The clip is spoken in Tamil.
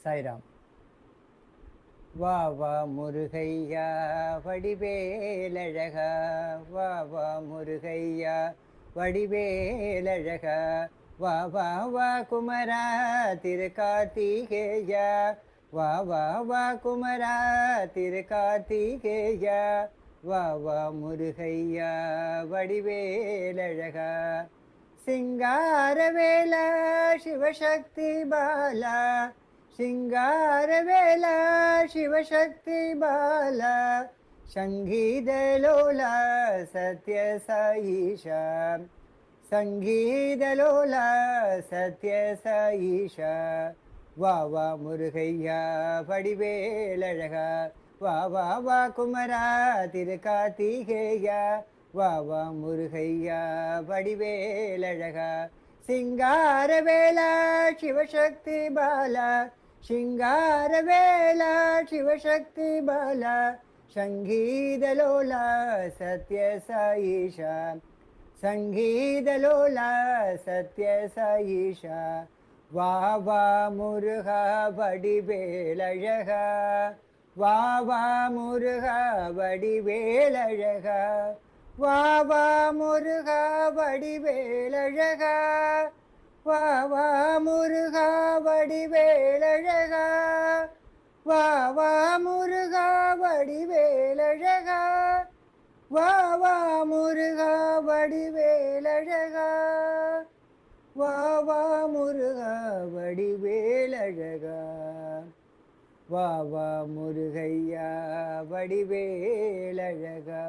சாய்ராம். வா வா முருகையா வடிவேலழகா, வா வா முருகையா வடிவேலழகா, வா வா வா குமரா திருக்கார்த்திகேயா, வா வா வா குமரா திருக்கார்த்திகேயா, வா வா முருகையா வடிவேலழகா. சிங்காரவேலா சிவசக்தி பாலா, சிங்காரவேலா சிவசக்தி பாலா, சங்கீதலோலா சத்ய சாயீஷா, சங்கீதலோலா சத்ய சாயீஷா, வா வா முருகையா வடிவேலழகா, வா வா வா குமரா திருக்கார்த்திகேயா, வா வா முருகையா வடிவேலழகா. சிங்காரவேலா சிவசக்தி பாலா, சிங்காரவேலா சிவசக்தி பாலா, சங்கீதலோலா சத்ய சாயீஷா, சங்கீதலோலா சத்ய சாயீஷா, வா வா முருகா வடிவேலழகா, வா வா முருகா வடிவேலழகா, வா வா முருகா வடிவேலழகா, வா வா முருகா வடிவேலழகா, வா வா முருகா வடிவேலழகா, வா வா முருகா வடிவேலழகா, வா வா முருகா வடிவேலழகா, வா வா முருகையா வடிவேலழகா.